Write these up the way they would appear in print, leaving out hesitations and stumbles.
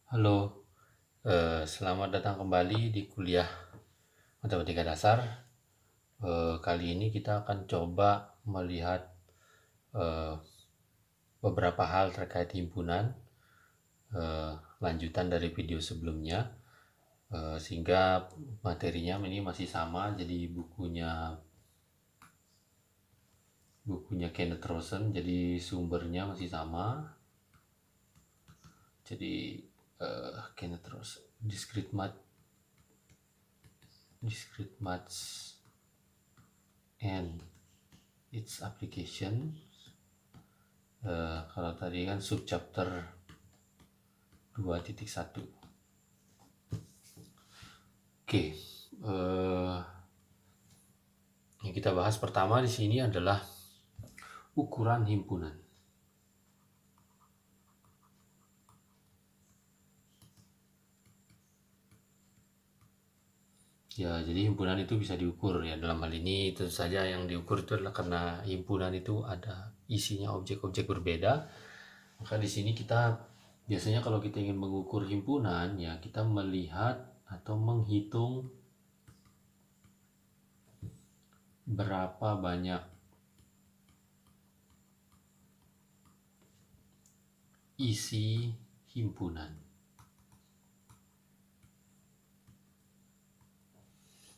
Halo, selamat datang kembali di kuliah Matematika Dasar. Kali ini kita akan coba melihat eh, beberapa hal terkait himpunan, lanjutan dari video sebelumnya, sehingga materinya ini masih sama. Jadi bukunya Kenneth Rosen, jadi sumbernya masih sama. Jadi Kenneth Rosen, Discrete Maths and its application. Kalau tadi kan subchapter 2.1. Oke, yang kita bahas pertama di sini adalah ukuran himpunan. Ya, jadi himpunan itu bisa diukur ya. Dalam hal ini tentu saja yang diukur itu adalah karena himpunan itu ada isinya objek-objek berbeda. Maka di sini kita biasanya kalau kita ingin mengukur himpunan ya kita melihat atau menghitung berapa banyak isi himpunan.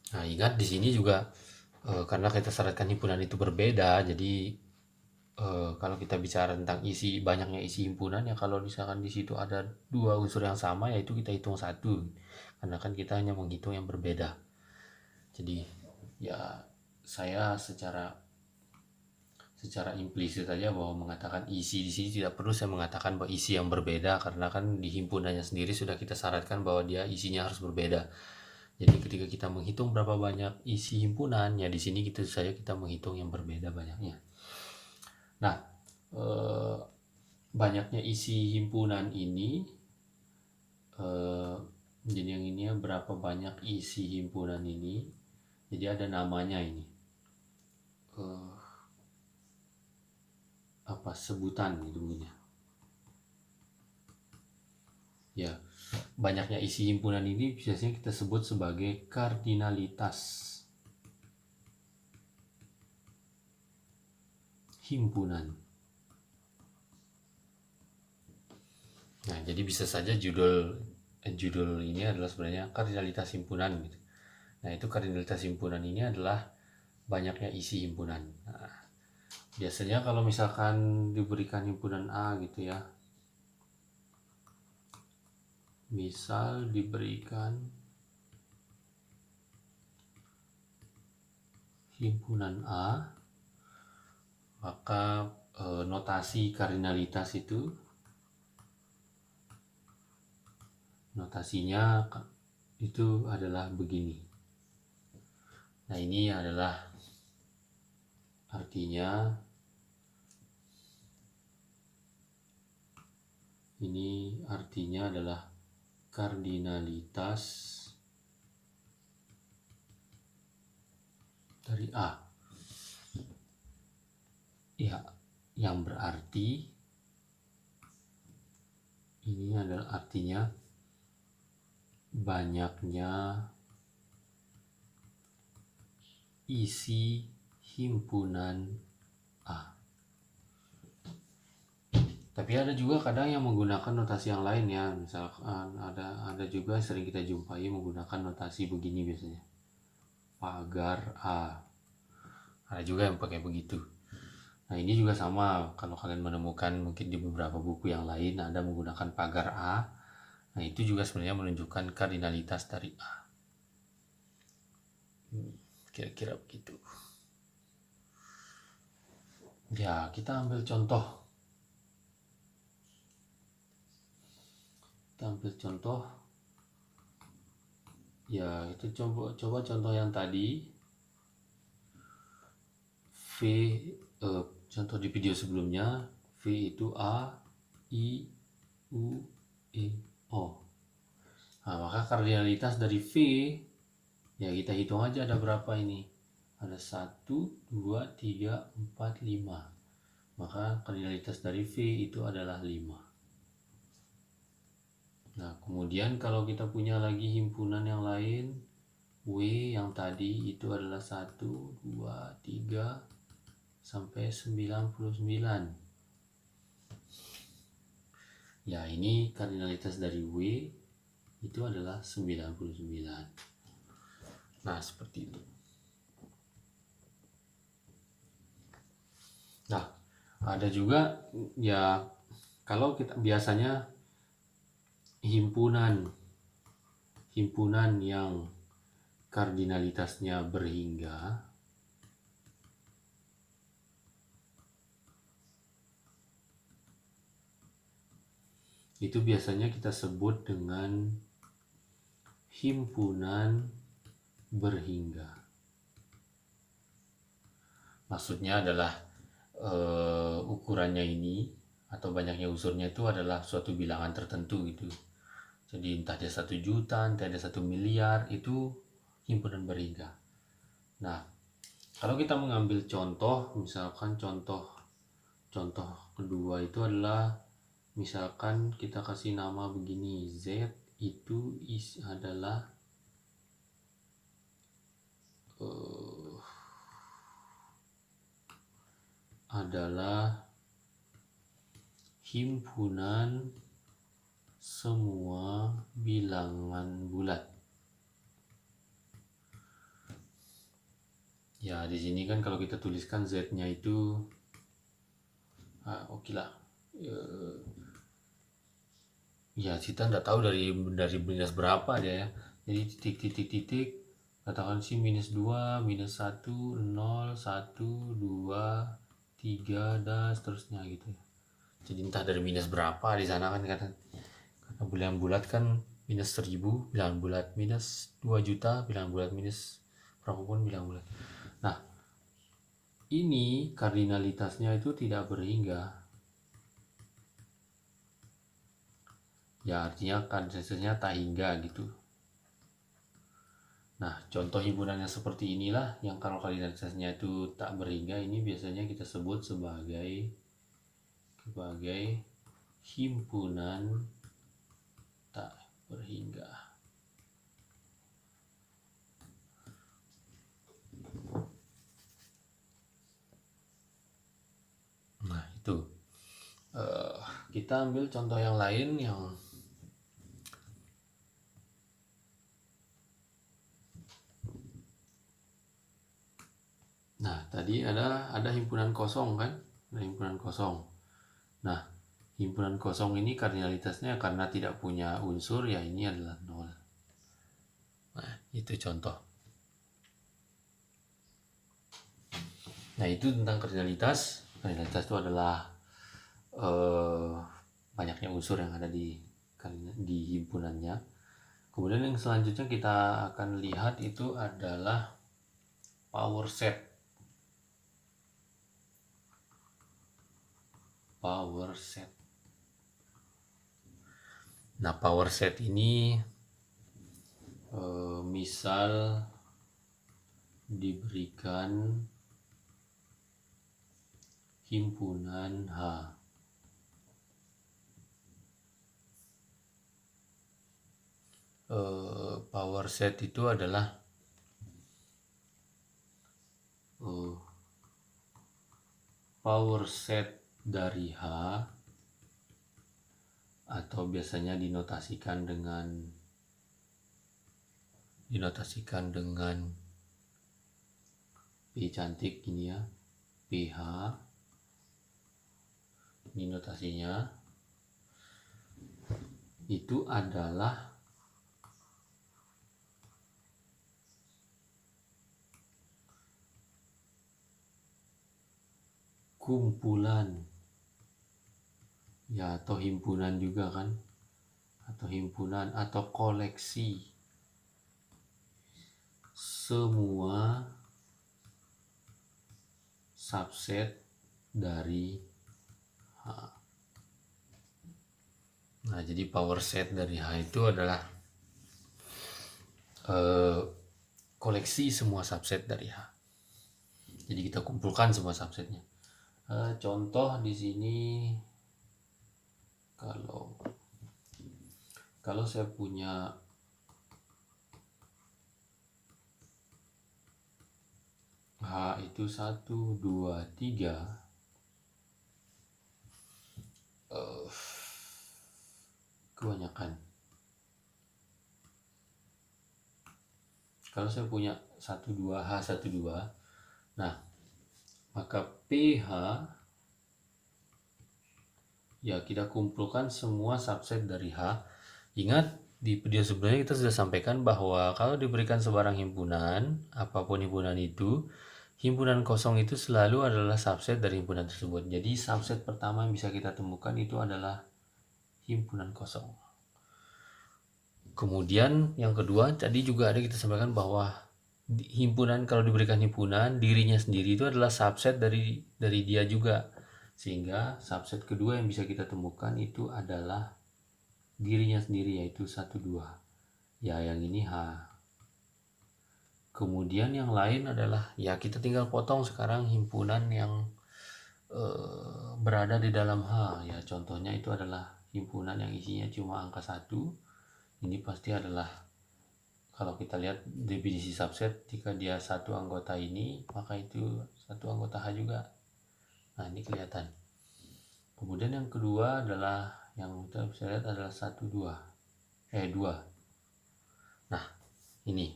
Nah, ingat di sini juga karena kita syaratkan himpunan itu berbeda, jadi kalau kita bicara tentang banyaknya isi himpunan ya kalau misalkan di situ ada dua unsur yang sama yaitu kita hitung satu, karena kan kita hanya menghitung yang berbeda. Jadi ya saya secara implisit saja bahwa mengatakan isi di sini tidak perlu saya mengatakan bahwa isi yang berbeda, karena kan di himpunannya sendiri sudah kita syaratkan bahwa dia isinya harus berbeda. Jadi ketika kita menghitung berapa banyak isi himpunan, ya di sini kita menghitung yang berbeda banyaknya. Nah, banyaknya isi himpunan ini, jadi yang ini berapa banyak isi himpunan ini, jadi ada namanya ini, sebutan gitu bunyinya. Ya, banyaknya isi himpunan ini biasanya kita sebut sebagai kardinalitas himpunan. Nah, jadi bisa saja judul ini adalah sebenarnya kardinalitas himpunan gitu. Nah, itu kardinalitas himpunan ini adalah banyaknya isi himpunan. Nah, biasanya kalau misalkan diberikan himpunan A gitu ya, misal diberikan himpunan A, maka notasi kardinalitas itu, notasinya itu adalah begini. Nah, ini adalah artinya, adalah kardinalitas dari A. Ya, yang berarti ini adalah artinya banyaknya isi himpunan A. Tapi ada juga kadang yang menggunakan notasi yang lain ya. Misalkan ada juga sering kita jumpai menggunakan notasi begini biasanya. Pagar A. Ada juga yang pakai begitu. Nah, ini juga sama, kalau kalian menemukan mungkin di beberapa buku yang lain ada menggunakan pagar A. Nah, itu juga sebenarnya menunjukkan kardinalitas dari A. Kira-kira begitu. Ya, kita ambil contoh. Ya, itu coba contoh yang tadi. Contoh di video sebelumnya, V itu A, I, U, E, O. Nah, maka kardinalitas dari V, ya kita hitung aja ada berapa ini. Ada 1, 2, 3, 4, 5. Maka kardinalitas dari V itu adalah 5. Nah, kemudian kalau kita punya lagi himpunan yang lain, W yang tadi itu adalah 1, 2, 3, sampai 99. Ya, ini kardinalitas dari W itu adalah 99. Nah, seperti itu. Nah, ada juga ya, kalau kita biasanya himpunan yang kardinalitasnya berhingga itu biasanya kita sebut dengan himpunan berhingga. Maksudnya adalah ukurannya ini atau banyaknya unsurnya itu adalah suatu bilangan tertentu gitu. Jadi entah dia 1 juta, entah dia 1 miliar, itu himpunan berhingga. Nah, kalau kita mengambil contoh, misalkan contoh kedua itu adalah, misalkan kita kasih nama begini, Z itu adalah himpunan semua bilangan bulat. Ya, di sini kan kalau kita tuliskan Z-nya itu oke lah. Ya, kita nggak tahu dari minus berapa dia ya. Jadi titik, katakan sih minus 2, minus 1, 0, 1, 2, 3, dan seterusnya gitu. Jadi entah dari minus berapa di sana kan, karena bilangan bulat kan minus 1000, bilangan bulat minus 2 juta, bilangan bulat minus berapapun bilangan bulat. Nah, ini kardinalitasnya itu tidak berhingga. Ya, artinya kardinalitasnya tak hingga gitu. Nah, contoh himpunannya seperti inilah yang kalau kardinalitasnya itu tak berhingga, ini biasanya kita sebut sebagai himpunan tak berhingga. Nah, itu kita ambil contoh yang lain yang tadi ada himpunan kosong kan, ada himpunan kosong. Nah, himpunan kosong ini kardinalitasnya karena tidak punya unsur, ya ini adalah 0. Nah, itu contoh. Nah, itu tentang kardinalitas. Kardinalitas itu adalah banyaknya unsur yang ada di himpunannya. Kemudian yang selanjutnya kita akan lihat itu adalah power set. Nah, power set ini misal diberikan himpunan H. Power set itu adalah power set dari H, atau biasanya dinotasikan dengan P cantik gini ya, PH. Ini notasinya itu adalah kumpulan ya, atau himpunan juga kan, atau himpunan atau koleksi semua subset dari H. Nah, jadi power set dari H itu adalah koleksi semua subset dari H. Jadi kita kumpulkan semua subsetnya. Contoh di sini, kalau saya punya H itu 1, 2, 3, kebanyakan. Kalau saya punya 1, 2, H 1, 2, nah maka PH ya kita kumpulkan semua subset dari H. Ingat di video sebelumnya kita sudah sampaikan bahwa kalau diberikan sebarang himpunan, apapun himpunan itu, himpunan kosong itu selalu adalah subset dari himpunan tersebut. Jadi subset pertama yang bisa kita temukan itu adalah himpunan kosong. Kemudian yang kedua tadi juga ada kita sampaikan bahwa himpunan, kalau diberikan himpunan, dirinya sendiri itu adalah subset dari dia juga. Sehingga subset kedua yang bisa kita temukan itu adalah dirinya sendiri, yaitu 1, 2. Ya, yang ini H. Kemudian yang lain adalah, ya kita tinggal potong sekarang himpunan yang berada di dalam H. Ya, contohnya itu adalah himpunan yang isinya cuma angka 1. Ini pasti adalah, kalau kita lihat definisi subset, jika dia satu anggota ini, maka itu satu anggota H juga. Nah, ini kelihatan. Kemudian yang kedua adalah, yang kita bisa lihat adalah 1, 2. 2. Nah, ini.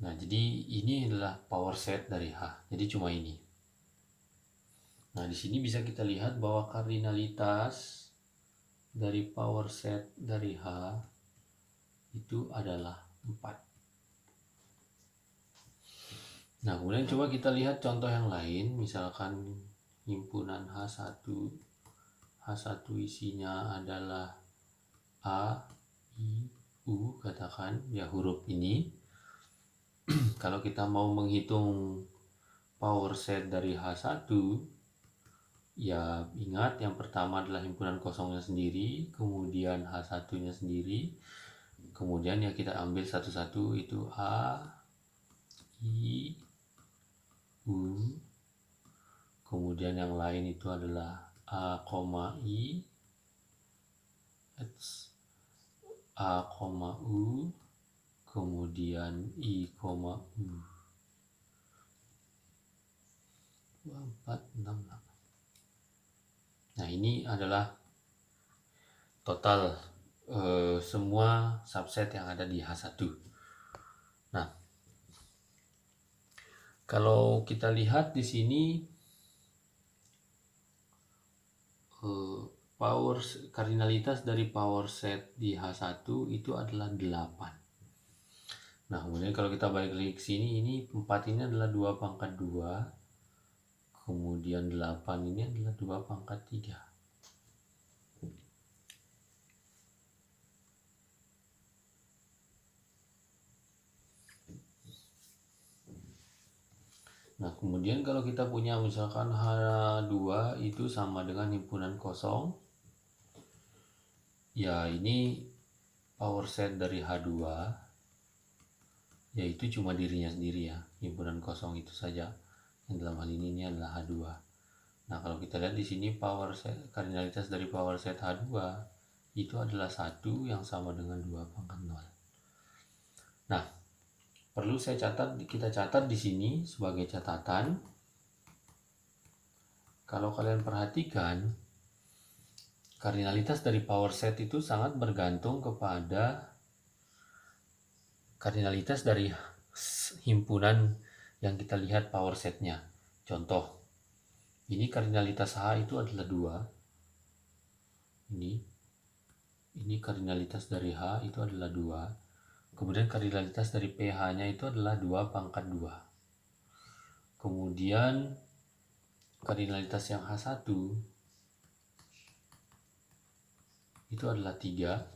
Nah, jadi ini adalah power set dari H. Jadi cuma ini. Nah, di sini bisa kita lihat bahwa kardinalitas dari power set dari H itu adalah 4. Nah, kemudian coba kita lihat contoh yang lain. Misalkan himpunan H1. H1 isinya adalah A, I, U, katakan ya huruf ini. Kalau kita mau menghitung power set dari H1, ya ingat yang pertama adalah himpunan kosongnya sendiri, kemudian H1-nya sendiri, kemudian ya kita ambil satu-satu, itu A, I, U, kemudian yang lain itu adalah A, I, A, U, kemudian I, U. 2, 4, 6, 8. Nah, ini adalah total semua subset yang ada di H1. Nah, kalau kita lihat di sini kardinalitas dari power set di H1 itu adalah 8. Nah, kemudian kalau kita balik lagi ke sini, ini 4 ini adalah 2 pangkat 2. Kemudian 8 ini adalah 2 pangkat 3. Nah, kemudian kalau kita punya misalkan H2 itu sama dengan himpunan kosong. Ya, ini power set dari H2, yaitu cuma dirinya sendiri ya, himpunan kosong itu saja. Yang dalam hal ini adalah H2. Nah, kalau kita lihat di sini power set, kardinalitas dari power set H2 itu adalah 1 yang sama dengan 2 pangkat 0. Nah, perlu kita catat di sini sebagai catatan. Kalau kalian perhatikan, kardinalitas dari power set itu sangat bergantung kepada kardinalitas dari himpunan yang kita lihat power setnya. Contoh, ini kardinalitas H itu adalah 2. Ini kardinalitas dari H itu adalah 2. Kemudian kardinalitas dari pH-nya itu adalah 2 pangkat 2. Kemudian kardinalitas yang H1 itu adalah 3.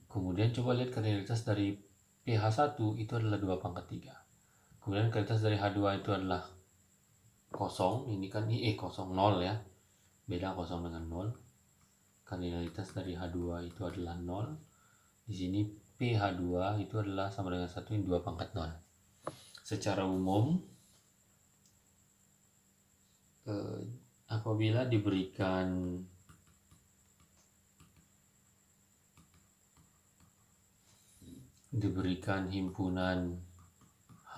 Kemudian coba lihat kardinalitas dari pH1 itu adalah 2 pangkat 3. Kemudian kardinalitas dari H2 itu adalah 0. Ini kan kosong 0 ya. Beda 0 dengan 0. Kardinalitas dari H2 itu adalah 0. Di sini pH2 itu adalah sama dengan 1 yang 2 pangkat 0. Secara umum, apabila diberikan diberikan himpunan H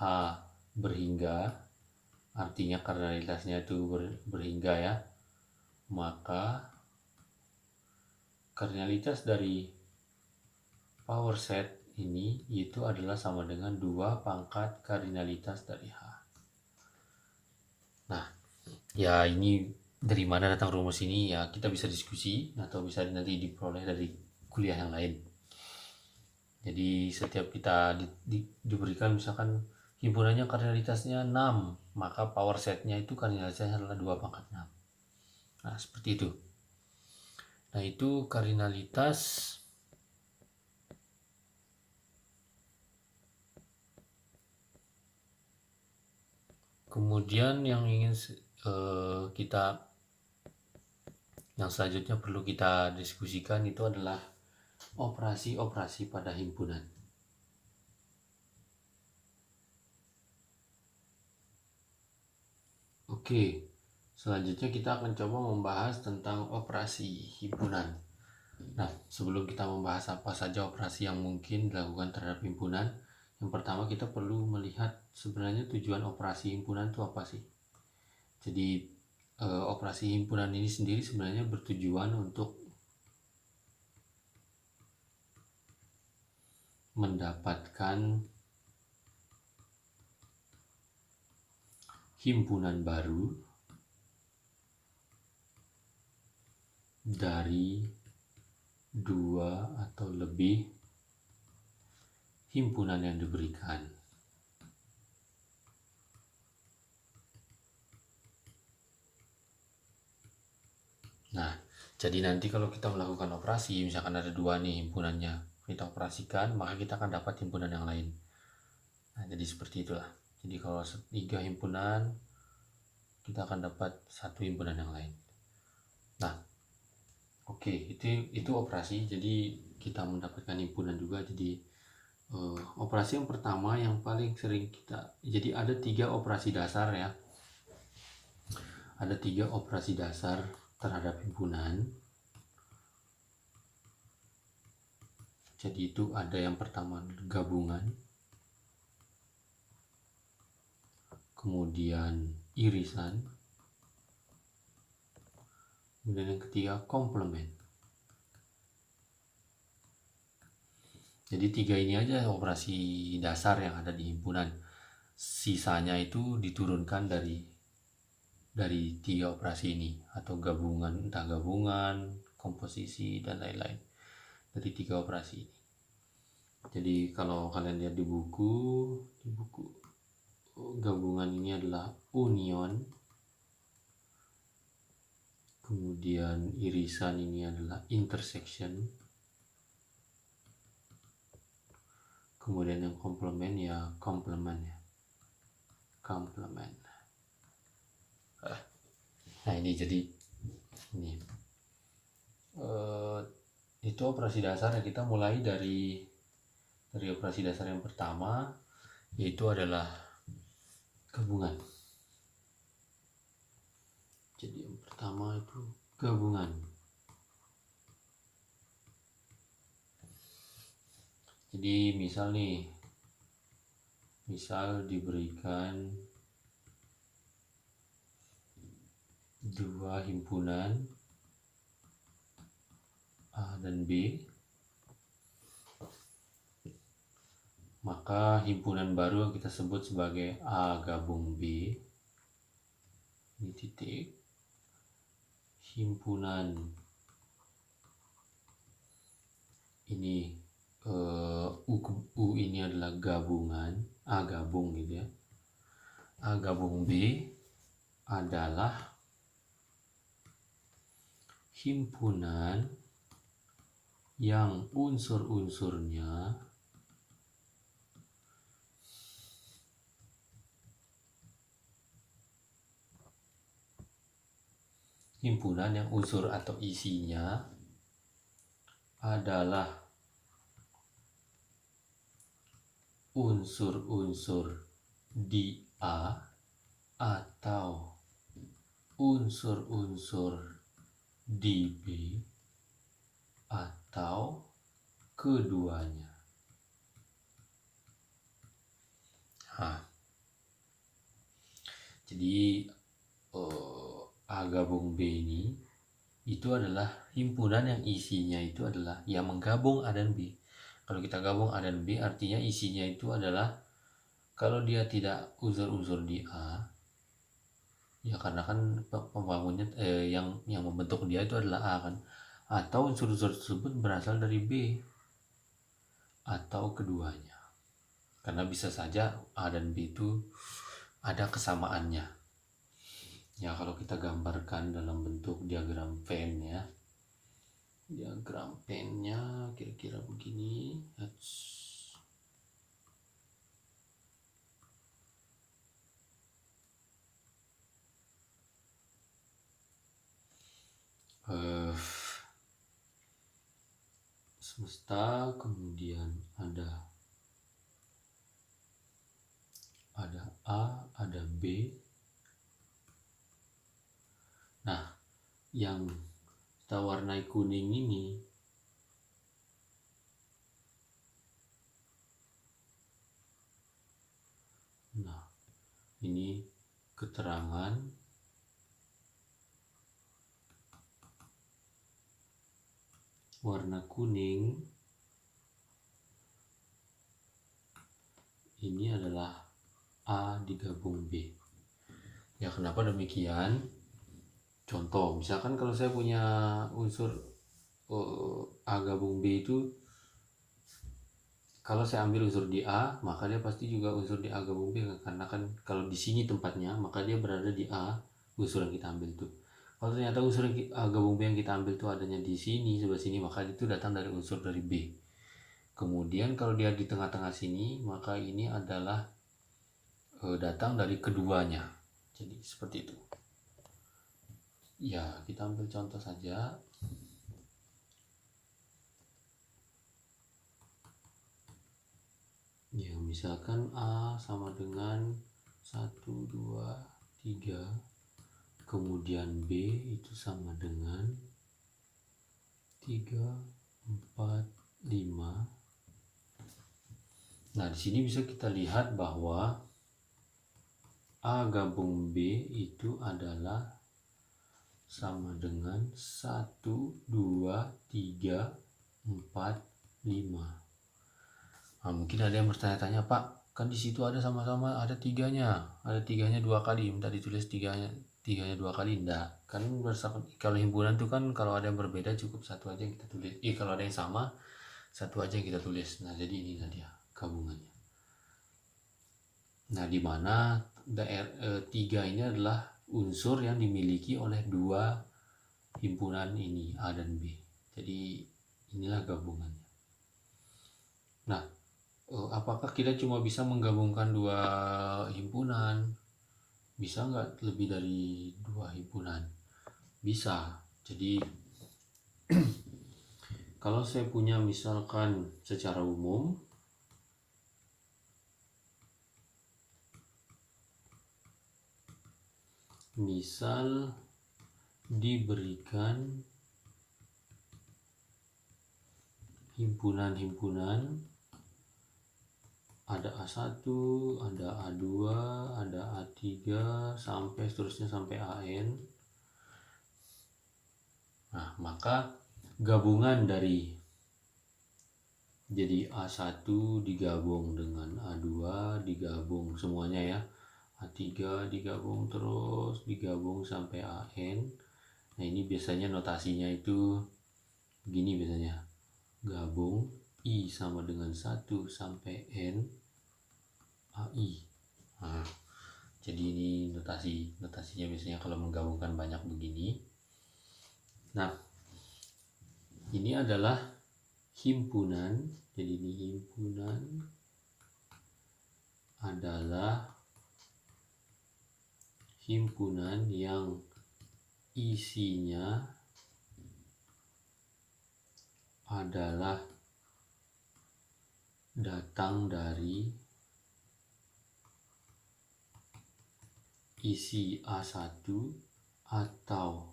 berhingga, artinya kardinalitasnya itu berhingga ya, maka kardinalitas dari power set ini itu adalah sama dengan 2 pangkat kardinalitas dari H. Nah, ya ini dari mana datang rumus ini ya kita bisa diskusi atau bisa nanti diperoleh dari kuliah yang lain. Jadi setiap kita diberikan misalkan himpunannya kardinalitasnya 6, maka power setnya itu kardinalitasnya adalah 2 pangkat 6. Nah, seperti itu. Nah, itu kardinalitas kemudian yang ingin yang selanjutnya perlu kita diskusikan itu adalah operasi-operasi pada himpunan. Oke, selanjutnya kita akan coba membahas tentang operasi himpunan. Nah, sebelum kita membahas apa saja operasi yang mungkin dilakukan terhadap himpunan, yang pertama kita perlu melihat sebenarnya tujuan operasi himpunan itu apa sih. Jadi operasi himpunan ini sendiri sebenarnya bertujuan untuk mendapatkan himpunan baru dari 2 atau lebih himpunan yang diberikan. Nah, jadi nanti kalau kita melakukan operasi, misalkan ada 2 nih himpunannya, kita operasikan, maka kita akan dapat himpunan yang lain. Nah, jadi seperti itulah. Jadi kalau 3 himpunan, kita akan dapat 1 himpunan yang lain. Nah, oke, itu operasi. Jadi kita mendapatkan himpunan juga. Jadi operasi yang pertama yang paling sering jadi ada 3 operasi dasar ya. Ada 3 operasi dasar terhadap himpunan. Jadi itu ada yang pertama gabungan, kemudian irisan, kemudian yang ketiga komplement. Jadi 3 ini aja operasi dasar yang ada di himpunan. Sisanya itu diturunkan dari 3 operasi ini, atau gabungan, entah gabungan, komposisi dan lain-lain, dari 3 operasi ini. Jadi kalau kalian lihat di buku gabungan ini adalah union, kemudian irisan ini adalah intersection, kemudian yang komplement ya komplement. Nah, ini jadi ini itu operasi dasar ya. Kita mulai dari operasi dasar yang pertama, yaitu adalah gabungan. Jadi yang pertama itu gabungan. Jadi misal diberikan 2 himpunan A dan B, maka himpunan baru yang kita sebut sebagai A gabung B, ini titik, himpunan ini U ini adalah gabungan, A gabung gitu ya. A gabung B adalah himpunan yang unsur-unsurnya unsur atau isinya adalah unsur-unsur di A atau unsur-unsur di B atau keduanya. Jadi A gabung B ini itu adalah himpunan yang isinya itu adalah yang menggabung A dan B. Kalau kita gabung A dan B artinya isinya itu adalah, kalau dia tidak unsur-unsur di A, ya karena kan pembangunnya yang membentuk dia itu adalah A kan, atau unsur-unsur tersebut berasal dari B atau keduanya. Karena bisa saja A dan B itu ada kesamaannya. Ya kalau kita gambarkan dalam bentuk diagram Venn ya. Diagram Venn-nya kira-kira begini. Semesta, kemudian ada A, ada B. Nah, yang kita warnai kuning ini ini keterangan warna kuning ini adalah A digabung B. Ya kenapa demikian? Contoh, misalkan kalau saya punya unsur A gabung B itu, kalau saya ambil unsur di A, maka dia pasti juga unsur di A gabung B, karena kan kalau di sini tempatnya, maka dia berada di A unsur yang kita ambil itu. Kalau ternyata unsur A gabung B yang kita ambil itu adanya di sini, sebelah sini, maka itu datang dari unsur dari B. Kemudian kalau dia di tengah-tengah sini, maka ini adalah datang dari keduanya. Jadi seperti itu. Ya, kita ambil contoh saja. Ya, misalkan A sama dengan 1, 2, 3. Kemudian B itu sama dengan 3, 4, 5. Nah, di sini bisa kita lihat bahwa A gabung B itu adalah sama dengan 1, 2, 3, 4, 5. Nah, mungkin ada yang bertanya-tanya, Pak, kan di situ ada sama-sama ada tiganya 2 kali, minta ditulis tiganya 2 kali. Enggak, kan kalau himpunan itu kan kalau ada yang berbeda cukup satu aja yang kita tulis. Kalau ada yang sama satu aja yang kita tulis. Nah, jadi ini dia gabungannya. Nah, di mana tiga ini adalah unsur yang dimiliki oleh dua himpunan ini A dan B. Jadi inilah gabungannya. Nah, apakah kita cuma bisa menggabungkan dua himpunan? Bisa nggak lebih dari dua himpunan? Bisa. Jadi kalau saya punya misalkan secara umum, misal diberikan himpunan-himpunan, ada A1, ada A2, ada A3, sampai seterusnya sampai AN. Nah, maka gabungan dari jadi A1 digabung dengan A2, digabung semuanya ya, A3 digabung terus digabung sampai AN. Nah, ini biasanya notasinya itu begini biasanya, gabung I sama dengan 1 sampai N AI. Nah, jadi ini notasinya biasanya kalau menggabungkan banyak begini. Nah, ini adalah himpunan. Jadi ini himpunan adalah himpunan yang isinya adalah datang dari isi A1 atau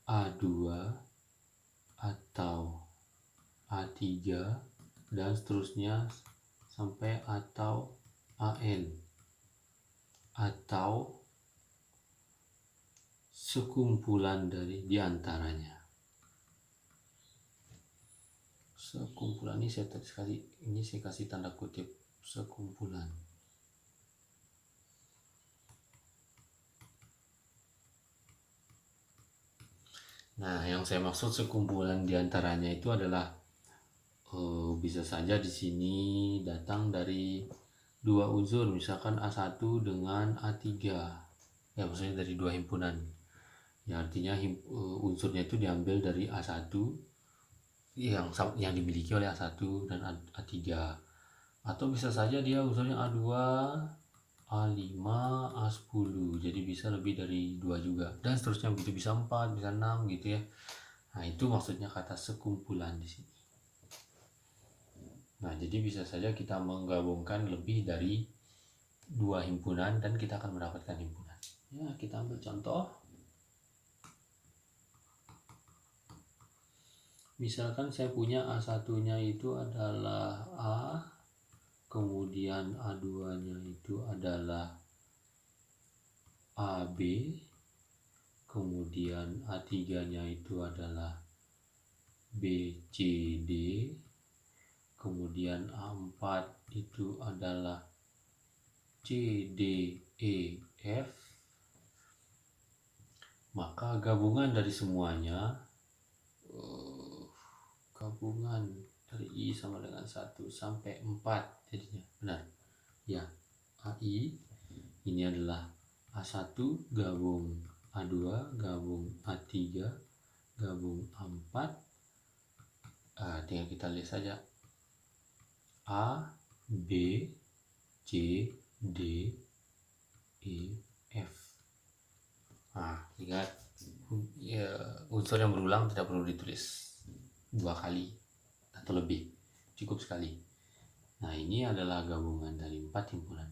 A2 atau A3 dan seterusnya sampai atau AN, atau sekumpulan dari diantaranya. Sekumpulan ini saya kasih tanda kutip, sekumpulan. Nah, yang saya maksud sekumpulan diantaranya itu adalah bisa saja di sini datang dari dua unsur, misalkan A1 dengan A3. Ya, maksudnya dari dua himpunan. Ya, artinya unsurnya itu diambil dari A1 yang dimiliki oleh A1 dan A3. Atau bisa saja dia unsurnya A2, A5, A10. Jadi bisa lebih dari 2 juga. Dan seterusnya begitu, bisa 4, bisa 6 gitu ya. Nah, itu maksudnya kata sekumpulan di sini. Nah, jadi bisa saja kita menggabungkan lebih dari 2 himpunan dan kita akan mendapatkan himpunan. Ya, kita ambil contoh. Misalkan saya punya A1-nya itu adalah A, kemudian A2-nya itu adalah AB, kemudian A3-nya itu adalah BCD, kemudian A4 itu adalah CDEF. Maka gabungan dari semuanya, gabungan dari I sama dengan 1 sampai 4 jadinya, benar ya. AI ini adalah A1 gabung A2 gabung A3 gabung A4. Tinggal kita lihat saja A, B, C, D, E, F. Ingat ya, unsur yang berulang tidak perlu ditulis 2 kali atau lebih, cukup sekali. Nah, ini adalah gabungan dari 4 himpunan.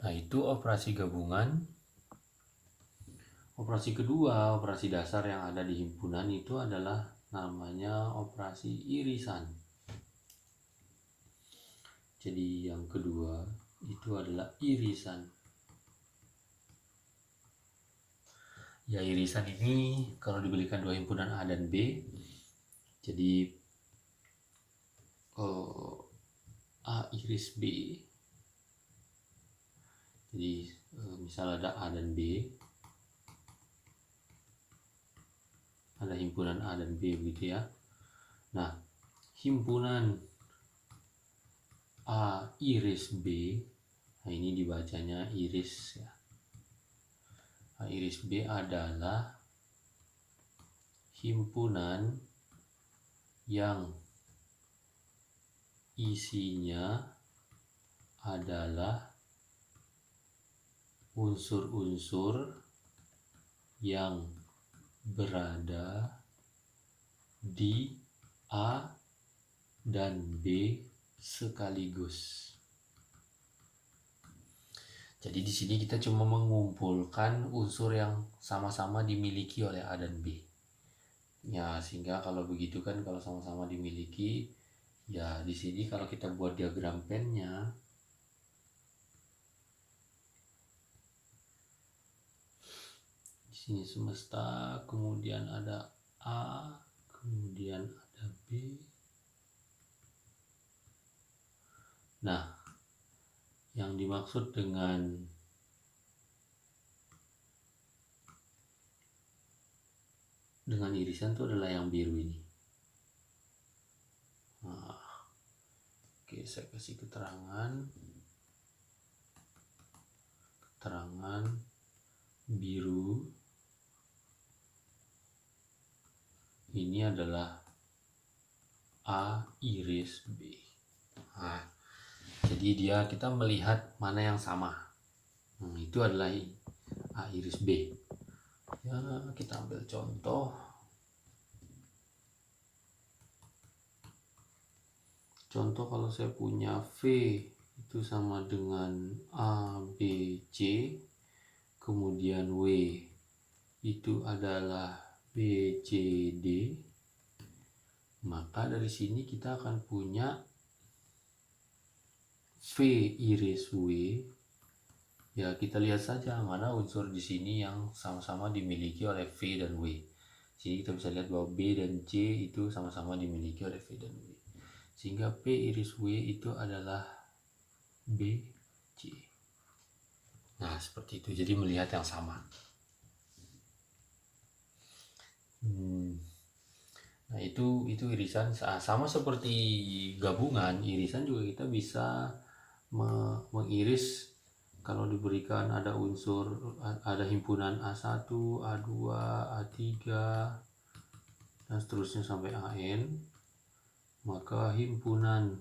Nah, itu operasi gabungan. Operasi kedua, operasi dasar yang ada di himpunan itu adalah namanya operasi irisan. Jadi yang kedua itu adalah irisan. Ya, irisan ini kalau diberikan 2 himpunan A dan B, jadi A iris B. Jadi misal ada A dan B, ada himpunan A dan B begitu ya. Nah, himpunan A iris B, nah ini dibacanya iris ya. A iris B adalah himpunan yang isinya adalah unsur-unsur yang berada di A dan B sekaligus. Jadi di sini kita cuma mengumpulkan unsur yang sama-sama dimiliki oleh A dan B. Ya, sehingga kalau begitu kan, kalau sama-sama dimiliki, ya di sini kalau kita buat diagram pennya, di sini semesta, kemudian ada A, kemudian ada B. Nah, yang dimaksud dengan irisan itu adalah yang biru ini. Oke, saya kasih keterangan biru ini adalah A iris B. Jadi kita melihat mana yang sama. Itu adalah A iris B. Ya, kita ambil contoh. Contoh, kalau saya punya V itu sama dengan A, B, C, kemudian W itu adalah B, C, D, maka dari sini kita akan punya V iris W Ya kita lihat saja mana unsur di sini yang sama-sama dimiliki oleh V dan W. Jadi kita bisa lihat bahwa B dan C itu sama-sama dimiliki oleh V dan W. Sehingga P iris W itu adalah BC. Nah seperti itu, jadi melihat yang sama. Nah itu irisan sama seperti gabungan. Irisan juga kita bisa mengiris kalau diberikan ada unsur, ada himpunan A1, A2, A3 dan seterusnya sampai AN, maka himpunan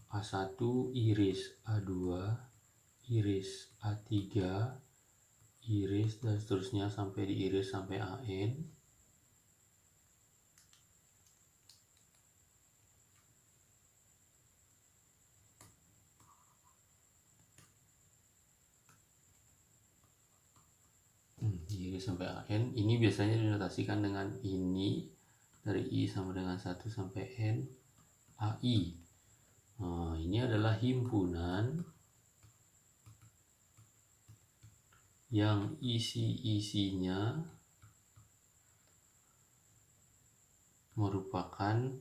A1 iris A2 iris A3 iris dan seterusnya sampai diiris sampai AN. Iris sampai AN ini biasanya dinotasikan dengan ini dari I sama dengan 1 sampai N AI. Nah, ini adalah himpunan yang isi-isinya merupakan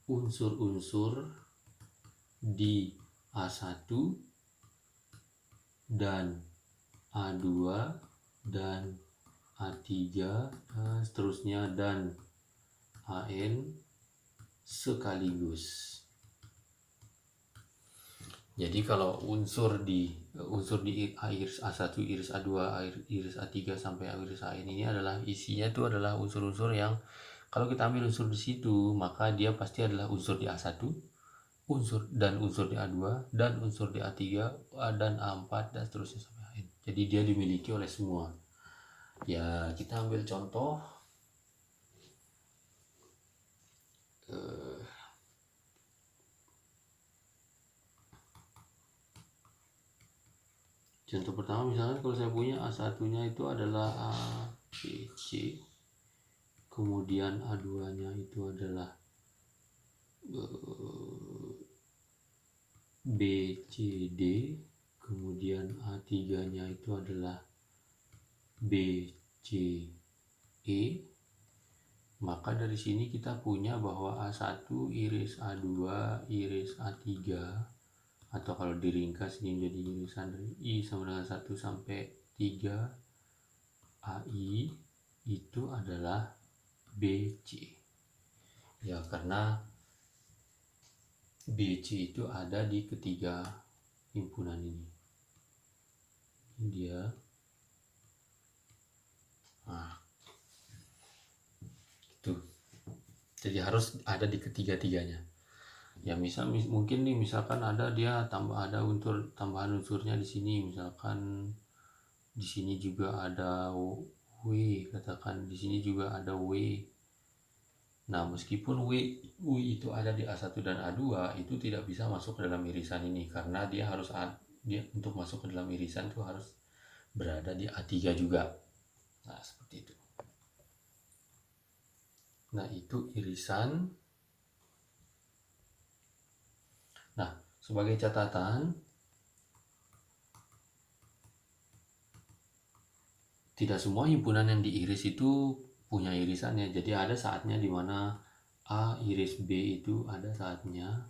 unsur-unsur di A1 dan A2 dan A3 dan seterusnya dan AN sekaligus. Jadi kalau unsur di iris A1, iris A2, iris A3 sampai iris AN ini adalah isinya itu adalah unsur-unsur yang kalau kita ambil unsur di situ, maka dia pasti adalah unsur di A1, unsur di A2 dan unsur di A3 dan A4 dan seterusnya sampai AN. Jadi dia dimiliki oleh semua. Ya, kita ambil contoh. Contoh pertama misalnya kalau saya punya A1-nya itu adalah A, B, C, kemudian A2-nya itu adalah B, C, D, kemudian A3-nya itu adalah B, C, E. Maka dari sini kita punya bahwa A1 iris A2 iris A3, atau kalau diringkas ini menjadi irisan dari I sama dengan 1 sampai 3 AI itu adalah BC. Ya, karena BC itu ada di ketiga himpunan ini. Ini dia. Nah, itu. Jadi harus ada di ketiga-tiganya. Ya mungkin nih misalkan ada tambahan unsurnya di sini, misalkan di sini juga ada W, katakan di sini juga ada W. Nah, meskipun W itu ada di A1 dan A2, itu tidak bisa masuk ke dalam irisan ini karena dia untuk masuk ke dalam irisan itu harus berada di A3 juga. Nah, seperti itu. Nah, itu irisan. Nah, sebagai catatan, tidak semua himpunan yang diiris itu punya irisannya. Jadi ada saatnya di mana A iris B itu ada saatnya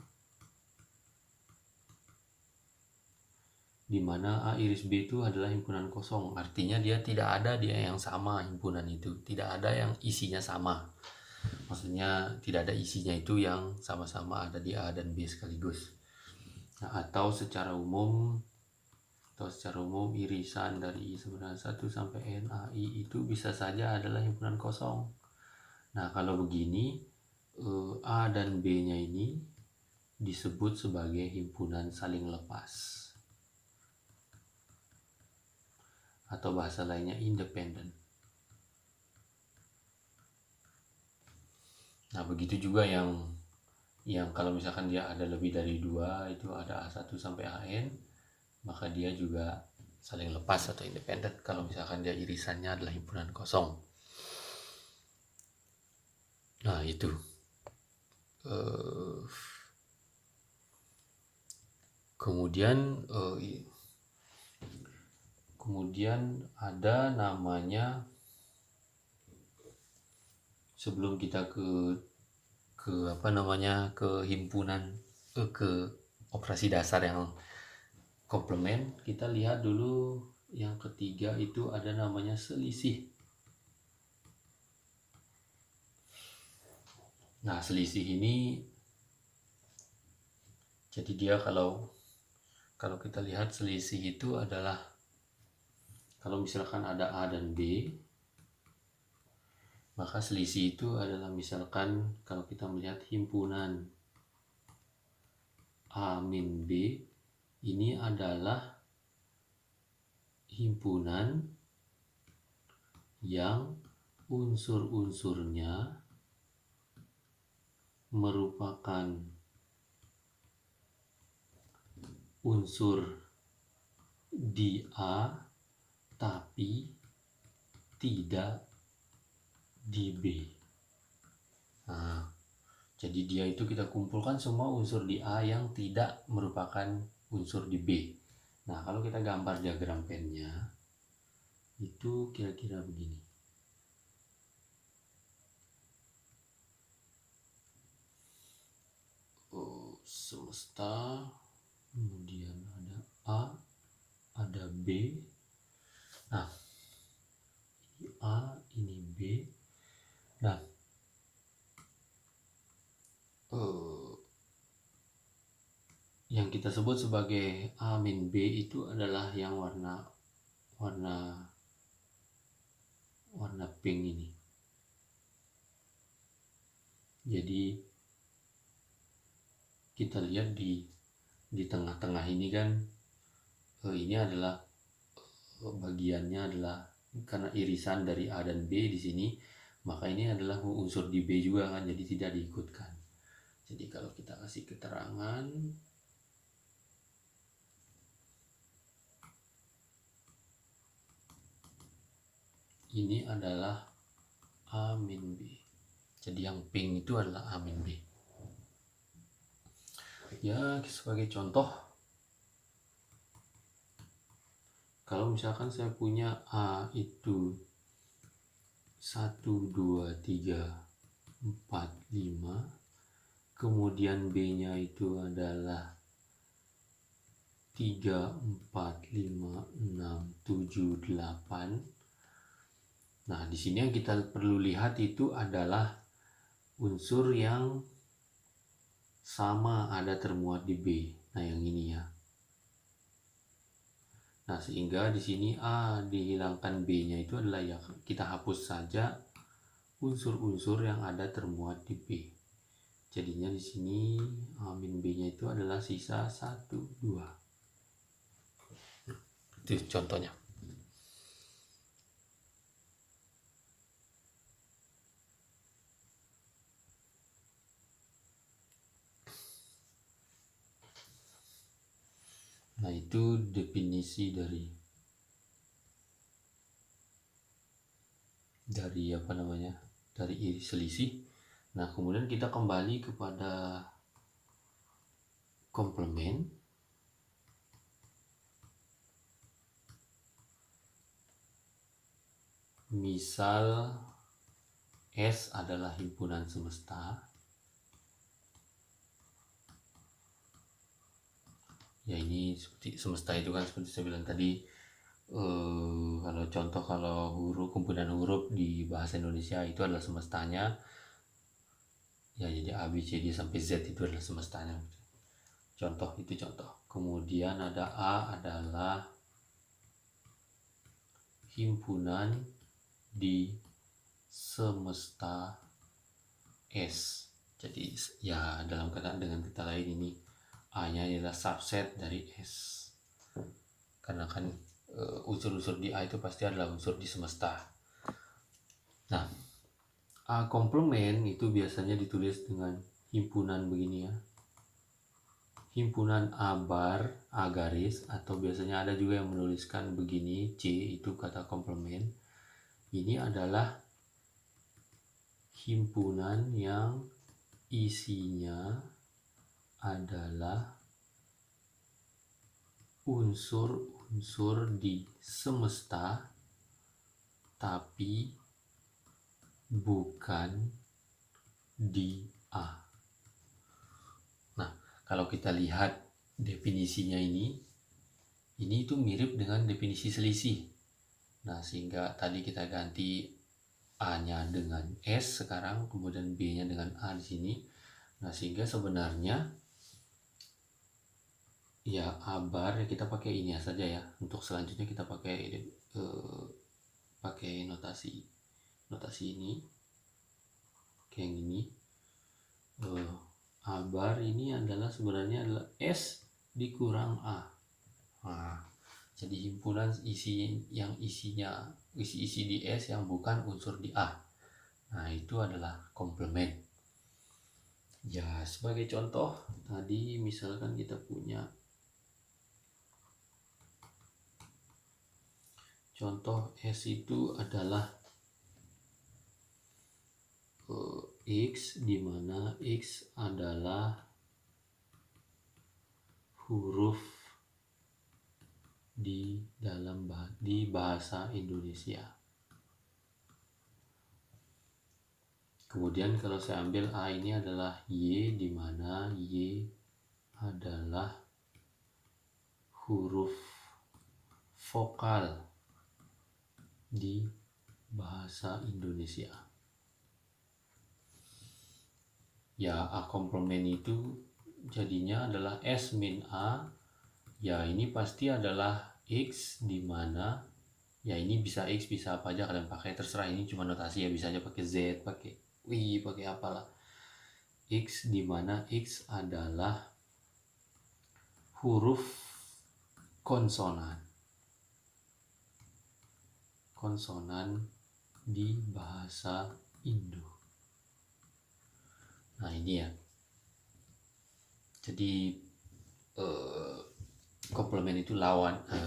di mana A iris B itu adalah himpunan kosong. Artinya dia tidak ada dia yang sama himpunan itu. Tidak ada yang isinya sama. Maksudnya tidak ada isinya itu yang sama-sama ada di A dan B sekaligus. Nah, atau secara umum irisan dari I sama dengan 1 sampai N AI itu bisa saja adalah himpunan kosong. Nah, kalau begini A dan B-nya ini disebut sebagai himpunan saling lepas, atau bahasa lainnya independen. Nah, begitu juga yang kalau misalkan dia ada lebih dari 2, itu ada A1 sampai AN, maka dia juga saling lepas atau independen kalau misalkan dia irisannya adalah himpunan kosong. Nah itu kemudian ada namanya, sebelum kita ke himpunan, ke operasi dasar yang komplement, kita lihat dulu yang ketiga itu ada namanya selisih. Nah selisih ini, jadi dia kalau kita lihat selisih itu adalah kalau misalkan ada A dan B, maka selisih itu adalah misalkan kalau kita melihat himpunan A min B ini adalah himpunan yang unsur-unsurnya merupakan unsur di A tapi tidak di B. Nah, jadi dia itu kita kumpulkan semua unsur di A yang tidak merupakan unsur di B. Nah, kalau kita gambar diagram pennya itu kira-kira begini. Semesta, kemudian ada A, ada B. Nah, ini A, ini B. Nah, yang kita sebut sebagai A min B itu adalah yang warna pink ini. Jadi kita lihat di tengah-tengah ini kan, ini adalah bagiannya adalah karena irisan dari A dan B di sini, maka ini adalah unsur di B juga kan, jadi tidak diikutkan. Jadi kalau kita kasih keterangan, ini adalah A min B. Jadi yang pink itu adalah A min B. Ya, sebagai contoh, kalau misalkan saya punya A itu 1, 2, 3, 4, 5, kemudian B-nya itu adalah 3, 4, 5, 6, 7, 8. Nah, di sini yang kita perlu lihat itu adalah unsur yang sama ada termuat di B. Nah, yang ini ya. Nah, sehingga di sini A dihilangkan, B-nya itu adalah ya kita hapus saja unsur-unsur yang ada termuat di B. Jadinya di sini A min B-nya itu adalah sisa 1, 2. Itu contohnya. Nah, itu definisi dari selisih. Nah, kemudian kita kembali kepada komplement. Misal S adalah himpunan semesta. Ya, ini seperti semesta itu kan seperti saya bilang tadi, kalau kumpulan huruf di bahasa Indonesia itu adalah semestanya. Ya, jadi A, B, C, D sampai Z itu adalah semestanya. Contoh. Kemudian ada A adalah himpunan di semesta S. Jadi ya dengan kata lain ini A-nya adalah subset dari S. Karena kan unsur-unsur di A itu pasti adalah unsur di semesta. Nah, A komplement itu biasanya ditulis dengan himpunan begini ya. himpunan A bar, A garis, atau biasanya ada juga yang menuliskan begini, C itu kata komplement. Ini adalah himpunan yang isinya adalah unsur-unsur di semesta tapi bukan di A. Nah, kalau kita lihat definisinya ini itu mirip dengan definisi selisih. Nah, sehingga tadi kita ganti A-nya dengan S sekarang, kemudian B-nya dengan A di sini. Nah, sehingga sebenarnya ya A bar kita pakai ini saja ya. Untuk selanjutnya kita pakai notasi ini. Kayak yang ini. A bar ini sebenarnya adalah S dikurang A. Nah, jadi himpunan isi di S yang bukan unsur di A. Nah, itu adalah komplement. Ya, sebagai contoh tadi misalkan kita punya contoh S itu adalah X, di mana X adalah huruf di bahasa Indonesia. Kemudian kalau saya ambil A ini adalah Y, di mana Y adalah huruf vokal di bahasa Indonesia. Ya, A komplement itu jadinya adalah S min A. Ya, ini pasti adalah X, di mana ya ini bisa X, bisa apa aja kalian pakai, terserah, ini cuma notasi ya, bisa aja pakai Z, pakai Y, pakai apalah. X, di mana X adalah huruf konsonan di bahasa Indo. Nah, ini ya. Jadi komplement itu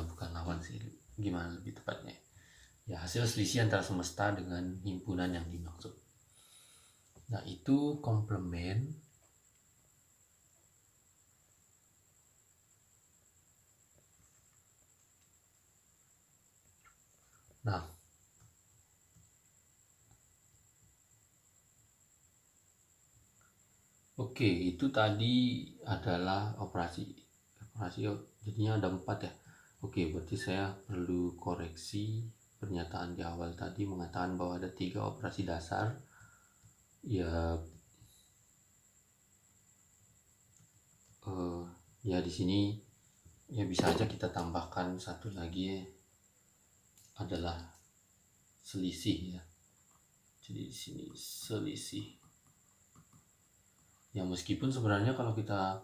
bukan lawan sih, gimana lebih tepatnya ya, hasil selisih antara semesta dengan himpunan yang dimaksud. Nah, itu komplement. Nah, oke, itu tadi adalah operasi jadinya ada 4 ya. Oke, berarti saya perlu koreksi pernyataan di awal tadi mengatakan bahwa ada 3 operasi dasar. Ya di sini ya bisa aja kita tambahkan satu lagi adalah selisih ya. Jadi di sini selisih. Ya, meskipun sebenarnya kalau kita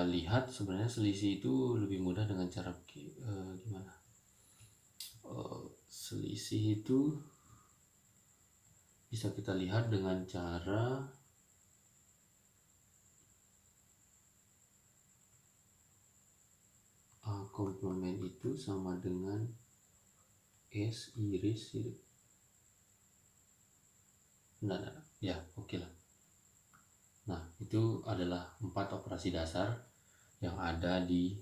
lihat sebenarnya selisih itu lebih mudah dengan cara gimana? Selisih itu bisa kita lihat dengan cara A komplement itu sama dengan S iris. Nah, ya oke lah. Nah, itu adalah 4 operasi dasar yang ada di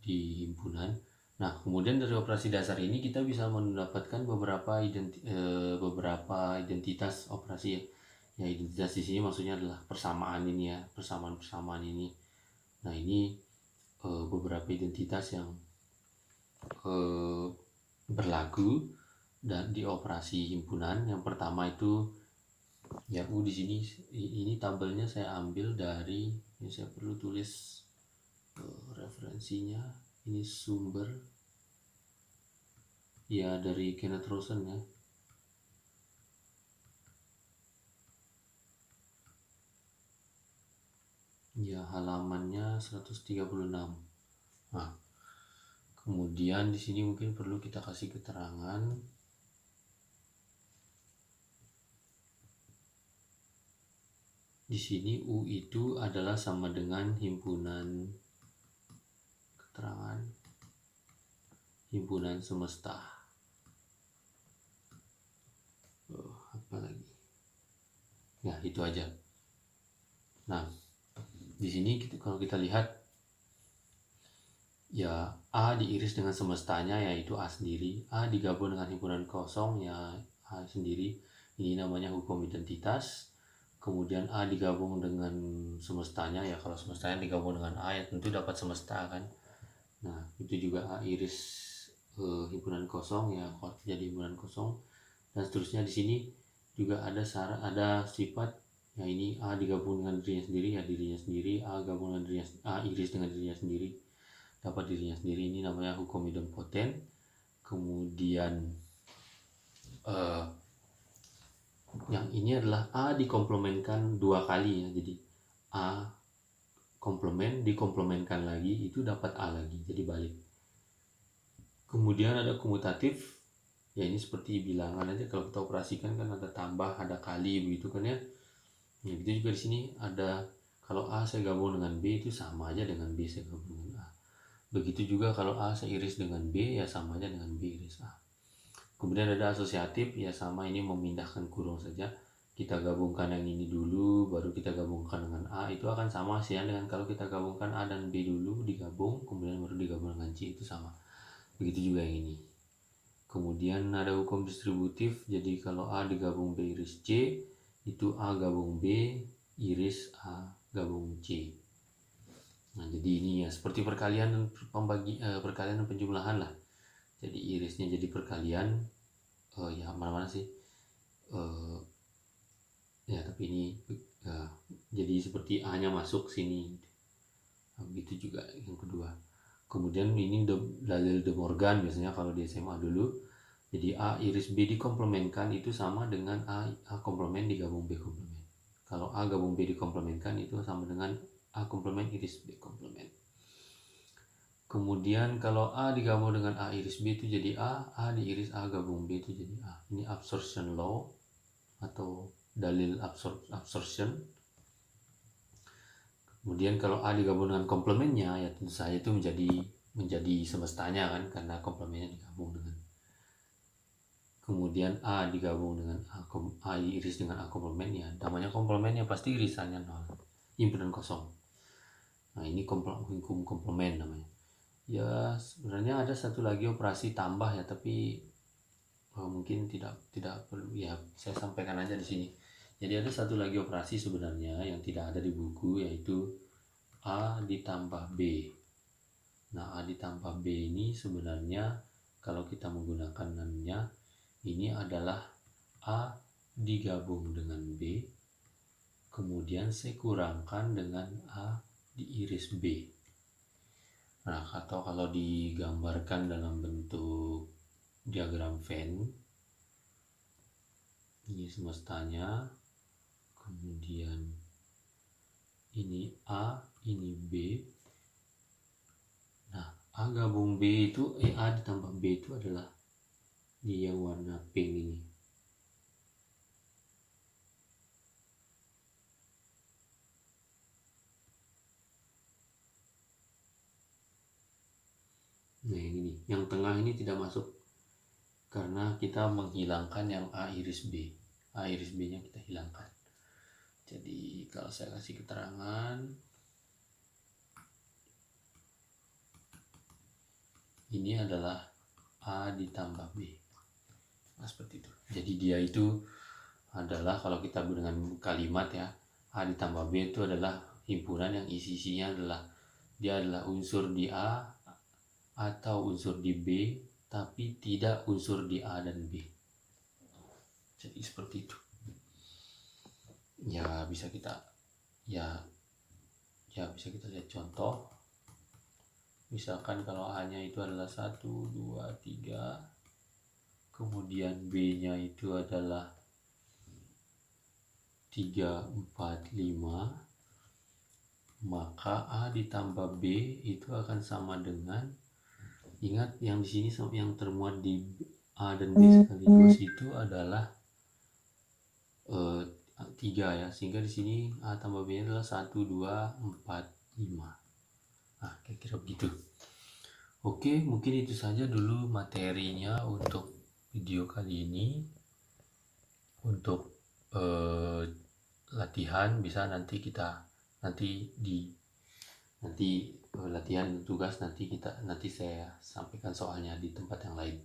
himpunan. Nah, kemudian dari operasi dasar ini kita bisa mendapatkan beberapa identitas operasi ya. Ya, identitas di sini maksudnya adalah persamaan ini ya, persamaan ini. Nah, ini beberapa identitas yang berlaku dan di operasi himpunan. Yang pertama itu ya U di sini, ini tabelnya saya ambil dari, ini saya perlu tulis referensinya, ini sumber ya dari Kenneth Rosen ya. Ya, halamannya 136. Nah, kemudian di sini mungkin perlu kita kasih keterangan Di sini U itu adalah sama dengan himpunan keterangan himpunan semesta. Apa lagi? Ya, itu aja. Nah, di sini kalau kita lihat ya A diiris dengan semestanya yaitu A sendiri, A digabung dengan himpunan kosong ya A sendiri. Ini namanya hukum identitas. Kemudian A digabung dengan semestanya ya kalau semestanya digabung dengan A ya tentu dapat semesta kan. Nah, itu juga A iris himpunan kosong ya jadi himpunan kosong dan seterusnya. Di sini juga ada sifat ya ini A digabung dengan dirinya sendiri ya dirinya sendiri, A gabung dengan dirinya, A iris dengan dirinya sendiri dapat dirinya sendiri. Ini namanya hukum idempoten. Kemudian yang ini adalah A dikomplemenkan 2 kali ya, jadi A komplement dikomplementkan lagi itu dapat A lagi, jadi balik. Kemudian ada komutatif ya, ini seperti bilangan aja, kalau kita operasikan kan ada tambah ada kali begitu kan ya. Ya gitu juga di sini ada, kalau A saya gabung dengan B itu sama aja dengan B saya gabung dengan A. Begitu juga kalau A saya iris dengan B ya sama aja dengan B iris A. Kemudian ada asosiatif ya sama, ini memindahkan kurung saja. Kita gabungkan yang ini dulu baru kita gabungkan dengan A, itu akan sama sih ya dengan kalau kita gabungkan A dan B dulu digabung kemudian baru digabung dengan C, itu sama. Begitu juga yang ini. Kemudian ada hukum distributif, jadi kalau A digabung B iris C itu A gabung B iris A gabung C. Nah, jadi ini ya seperti perkalian dan perkalian dan penjumlahan lah. Jadi irisnya jadi perkalian ya mana-mana sih ya, tapi ini jadi seperti A nya masuk sini. Nah, begitu juga yang kedua. Kemudian ini dalil De Morgan biasanya kalau di SMA dulu. Jadi A iris B dikomplementkan itu sama dengan A komplement digabung B komplement. Kalau A gabung B dikomplementkan itu sama dengan A komplement iris B komplement. Kemudian kalau A digabung dengan A iris B itu jadi A diiris A gabung B itu jadi A. Ini absorption law atau dalil absorption. Kemudian kalau A digabung dengan komplementnya ya tentu saja itu menjadi semestanya kan, karena komplementnya digabung dengan. Kemudian A digabung dengan A iris dengan A komplement ya namanya komplementnya pasti irisannya 0, himpunan kosong. Nah, ini hukum komplement namanya. Ya sebenarnya ada satu lagi operasi tambah ya, tapi mungkin tidak perlu ya saya sampaikan aja di sini. Jadi ada satu lagi operasi sebenarnya yang tidak ada di buku, yaitu A ditambah B. Nah, A ditambah B ini sebenarnya kalau kita menggunakannya ini adalah A digabung dengan B kemudian saya kurangkan dengan A diiris B. Nah, atau kalau digambarkan dalam bentuk diagram Venn, ini semestanya, kemudian ini A, ini B. Nah, A gabung B itu, A ditambah B itu adalah di yang warna pink ini. Nah, ini yang tengah ini tidak masuk karena kita menghilangkan yang A iris B. A iris B nya kita hilangkan. Jadi kalau saya kasih keterangan, ini adalah A ditambah B. Nah, seperti itu. Jadi dia itu adalah, kalau kita dengan kalimat ya, A ditambah B itu adalah himpunan yang isinya adalah dia adalah unsur di A atau unsur di B tapi tidak unsur di A dan B. Jadi seperti itu. Ya bisa kita bisa kita lihat contoh. Misalkan kalau A nya itu adalah 1, 2, 3, kemudian B nya itu adalah 3, 4, 5, maka A ditambah B itu akan sama dengan, ingat yang di sini yang termuat di A dan B sekaligus itu adalah 3 ya, sehingga di sini A tambah B adalah 1, 2, 4, 5. Nah, kira-kira begitu. Oke, mungkin itu saja dulu materinya untuk video kali ini. Untuk latihan bisa nanti latihan tugas nanti saya sampaikan soalnya di tempat yang lain.